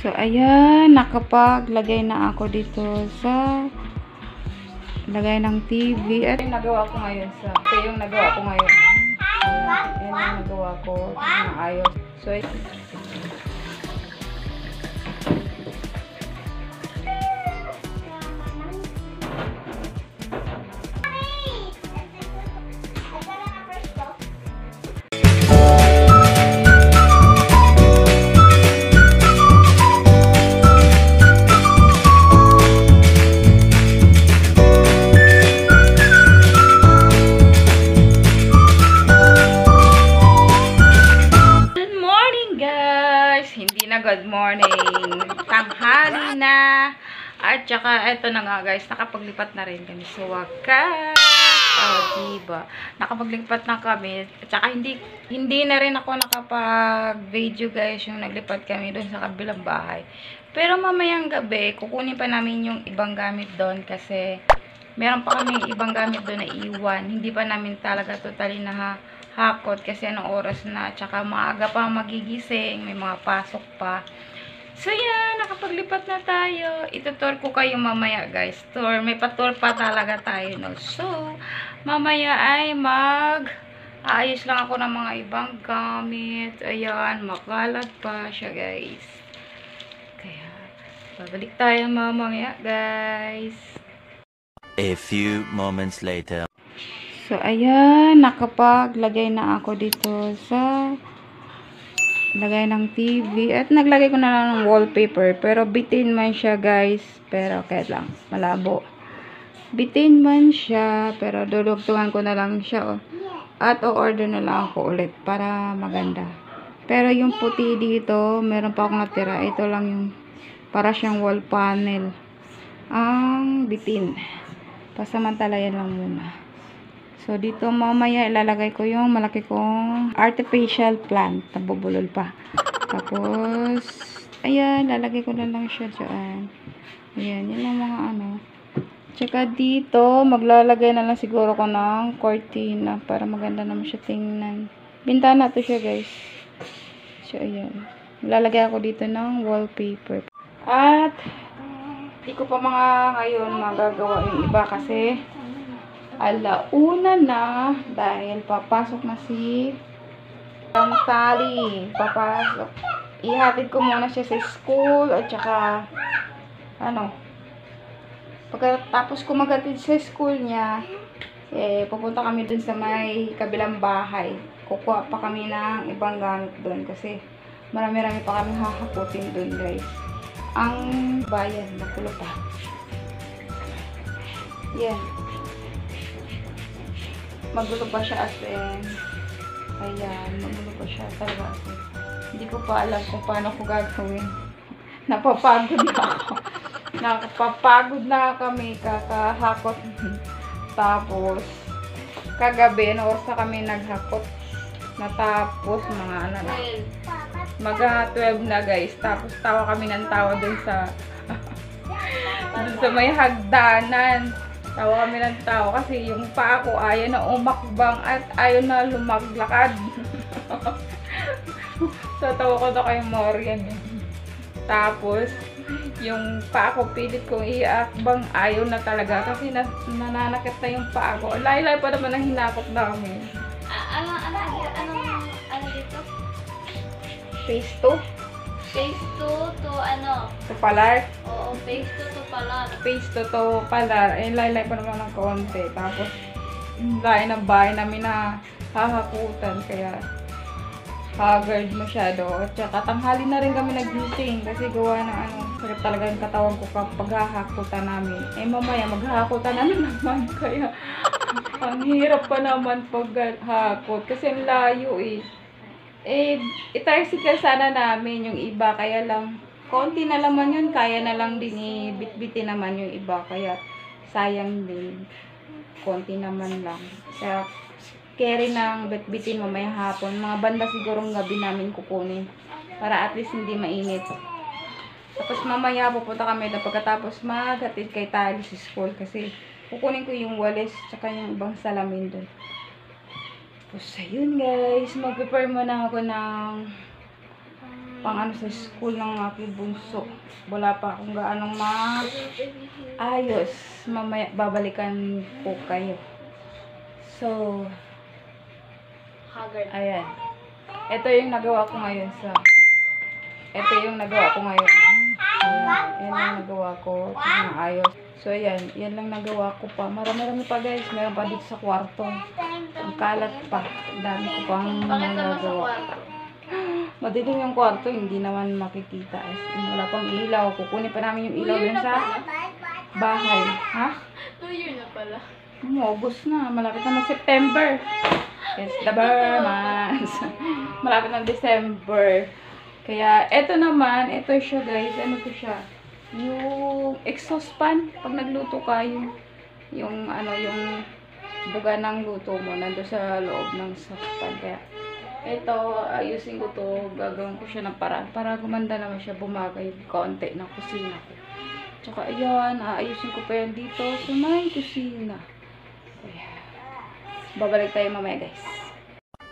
So, ayan, nakapaglagay na ako dito sa lagay ng TV. At yung nagawa ko ngayon ito yung nagawa ko ngayon. Ayan yung nagawa ko. Ayos. So, good morning. Tanghali na. At saka, eto na nga guys, nakapaglipat na rin kami. So, wakas. Diba? Nakapaglipat na kami. At saka, hindi na rin ako nakapag-video guys, yung naglipat kami doon sa kabilang bahay. Pero mamayang gabi, kukunin pa namin yung ibang gamit doon kasi meron pa kami ibang gamit doon na iwan. Hindi pa namin talaga totally hakot kasi anong oras na, tsaka maaga pa magigising, may mga pasok pa. So yan, nakapaglipat na tayo. Itutour ko kayo mamaya guys. Tour, may patour pa talaga tayo, no? So, mamaya ay ayos lang ako ng mga ibang gamit. Ayan, makalat pa siya guys. Kaya, babalik tayo mamaya guys. A few moments later. So, ayan, nakapaglagay na ako dito sa lagay ng TV. At naglagay ko na lang ng wallpaper. Pero bitin man siya, guys. Pero, kaya lang, malabo. Bitin man siya, pero dudugtungan ko na lang siya, oh. At o-order na lang ako ulit para maganda. Pero yung puti dito, meron pa akong natira. Ito lang yung para siyang wall panel. Ang bitin. Pasamantalayan lang muna. So, dito mamaya ilalagay ko yung malaki kong artificial plant. Nabubulol pa. Tapos, ayan, lalagay ko na lang siya dyan. Ayan, yun ang mga ano. Tsaka dito, maglalagay na lang siguro ko ng cortina para maganda naman siya tingnan. Bintana to siya, guys. So, ayan. Lalagay ako dito ng wallpaper. At, di ko pa ngayon magagawa yung iba kasi alauna na dahil papasok na si Tali. Papasok. Ihatid ko muna siya sa school at saka pagkatapos ko maghatid sa school niya, pupunta kami dun sa may kabilang bahay. Kukuha pa kami ng ibang gamit dun kasi marami-rami pa kami hahakutin dun guys. Ang bayan, nakulo pa. Yan. Magulo pa siya as in. Ayan, magulo pa siya talaga. Hindi ko pa alam kung paano ko gagawin. Napapagod na ako. Nakapapagod na kami kakahakot. Tapos, kagabi, oras na kami naghakot. Natapos mga Maga 12 na guys. Tapos tawa kami ng tawa dun sa may hagdanan. Tawa kami ng tao kasi yung paa ko ayaw na umakbang at ayaw na lumaglakad. So, tawa ko na kay Morian. Tapos, yung paa ko pilit kong iakbang, ayaw na talaga kasi nananakit na yung paa ko. Laylay pa naman ang hinakot namin. Ano dito? Phase 2? Phase 2 to ano? To Palar? Oo, phase 2 to Palar. Phase 2 to Palar. Laylay pa naman ng konti. Tapos, lain ng bahay namin na hahakutan. Kaya, haggard masyado. At saka, tanghali na rin kami nagising. Kasi gawa na sakit talaga yung katawan ko kapag hahakutan namin. Mamaya, maghahakutan naman. Kaya, ang hirap pa naman pag hakot. Kasi ang layo i-tricycle sana namin yung iba, kaya lang konti na naman yun, kaya na lang din bitbitin naman yung iba, kaya sayang din, konti naman lang. Kaya carry ng bitbitin mamaya hapon, mga banda sigurong gabi namin kukunin para at least hindi mainit. Tapos mamaya pupunta kami na pagkatapos maghatid kay Tali sa school kasi kukunin ko yung walis tsaka yung ibang salamin doon. So, yun guys, mag-prepare muna ako ng pang ano sa school ng aking bunso. Wala pa akong gaanong maayos. Mamaya babalikan po kayo. So, Haggard. ayan. Ito yung nagawa ko ngayon sa... Ito yung nagawa ko ngayon. Ayan, yan yung nagawa ko. Ito ayos. So, ayan. Yan lang nagawa ko pa. Marami-rami pa guys. Meron pa dito sa kwarto. Ang kalat pa. Ang dami ko pang Bakit naman sa nagagawa. kwarto? Madilim yung kwarto. Hindi naman makikita. Wala pang ilaw. Kukunin pa namin yung ilaw dun sa bahay. Ha? 2 year na pala. August na. Malapit na mag-September. December months. Malapit na December. Kaya, eto naman, ito siya guys, ano to siya? Yung exhaust fan, pag nagluto ka, yung buga ng luto mo, nando sa loob ng saucepan. Kaya, ito, ayusin ko to, gagawin ko siya ng paraan, para gumanda naman siya, bumagay konti ng kusina ko. Tsaka, ayan, ayusin ko pa yan dito sa may kusina. Kaya, babalik tayo mamaya guys.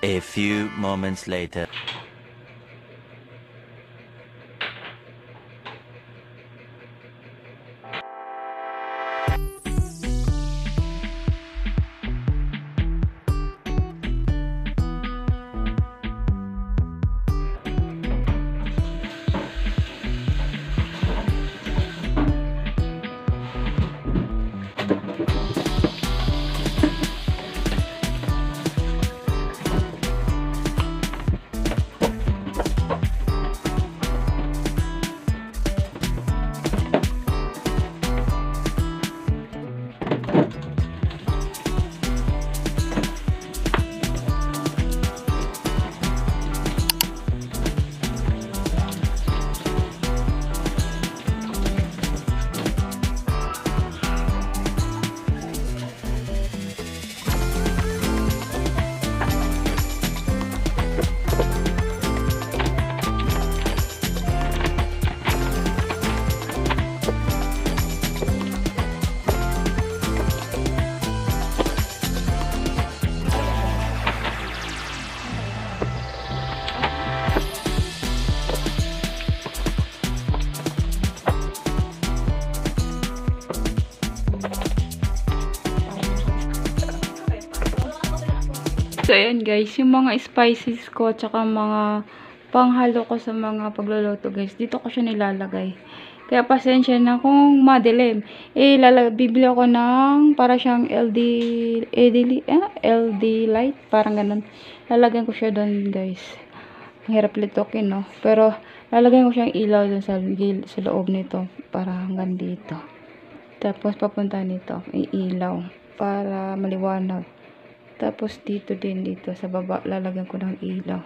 A few moments later. So, ayan guys, yung mga spices ko, tsaka mga panghalo ko sa mga pagluluto guys, dito ko siya nilalagay. Kaya pasensya na kung madilim. Bibili ako ng, para siyang LD light, parang ganun. Lalagyan ko siya doon guys. Ang hirap litokin, no? Pero, lalagyan ko siyang ilaw doon sa loob nito, para hanggang dito. Tapos, papunta nito, ilaw, para maliwanag. Tapos dito din, dito sa baba, lalagyan ko ng ilaw.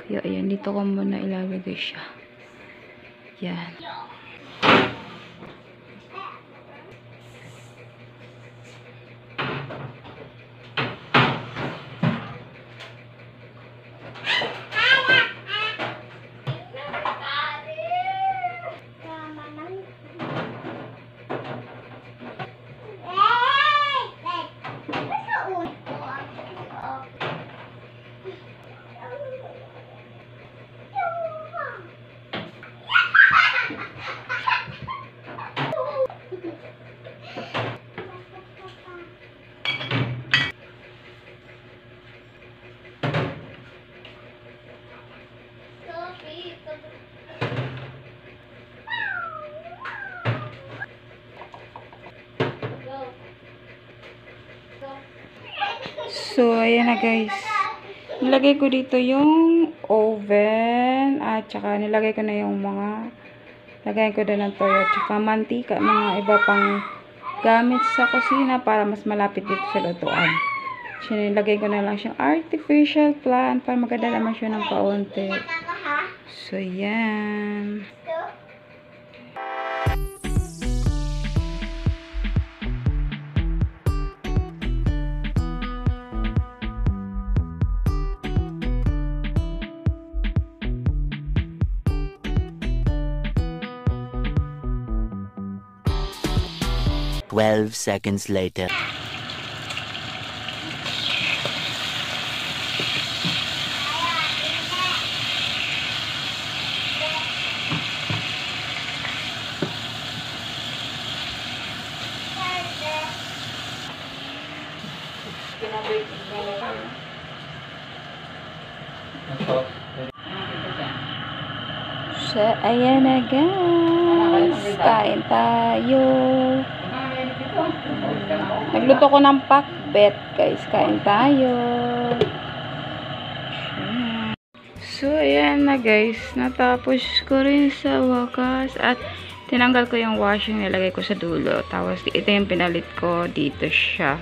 Kaya ayan, dito ko muna ilalagay siya. Yan. So, ayan na guys. Nilagay ko dito yung oven at saka nilagay ko na yung mga lagayan ko din ng toyo at saka mantika, mga iba pang gamit sa kusina para mas malapit dito sa lutuan. So, nilagay ko na lang siyang artificial plant para maganda naman siya ng kaunti. So, yan. Twelve seconds later. So, ayan na guys. Kain tayo. Nagluto ko ng pakbet guys. Kain tayo. So, ayan na guys. Natapos ko rin sa wakas. At tinanggal ko yung washing. Nilagay ko sa dulo. Tapos, ito yung pinalit ko. Dito siya.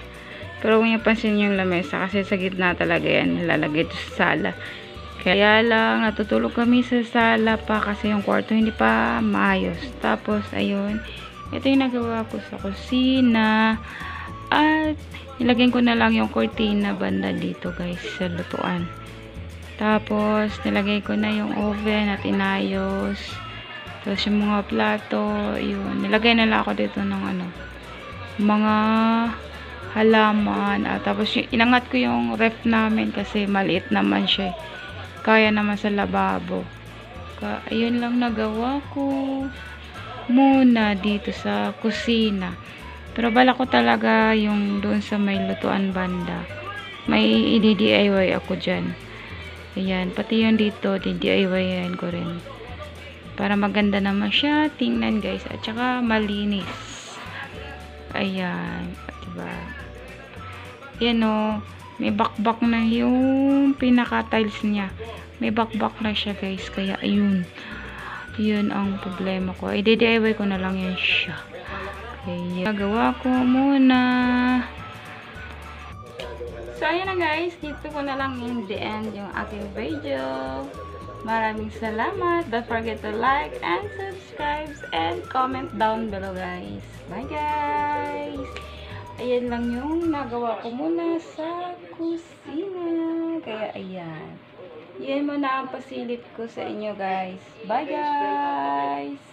Pero huwag niyo pansin yung lamesa. Kasi sa gitna talaga yan. Nilalagay ito sa sala. Kaya lang, natutulog kami sa sala pa kasi yung kwarto hindi pa maayos. Tapos, ayun, ito yung nagawa ko sa kusina. At, nilagyan ko na lang yung cortina banda dito guys, sa lutuan. Tapos, nilagay ko na yung oven at inayos. Tapos, yung mga plato, yun. Nilagay na lang ako dito ng mga halaman. At tapos, inangat ko yung ref namin kasi maliit naman siya. Kaya naman sa lababo. Ayun lang nagawa ko muna dito sa kusina. Pero bala ko talaga yung doon sa may lutuan banda. May i-DIY ako dyan. Ayan. Pati yung dito, DIY ko rin. Para maganda naman siya. Tingnan guys. At saka malinis. Ayan. Diba? Ayan o. May bakbak na yung pinaka-tiles niya. May bakbak na siya guys. Kaya ayun. Yun ang problema ko. I-DIY ko na lang yan siya. Kaya gagawa ko muna. So ayun na guys. Dito ko na lang in the end yung aking video. Maraming salamat. Don't forget to like and subscribe and comment down below guys. Bye guys. Ayan lang yung nagawa ko muna sa kusina. Kaya ayan. Yan muna ang pasilit ko sa inyo guys. Bye guys!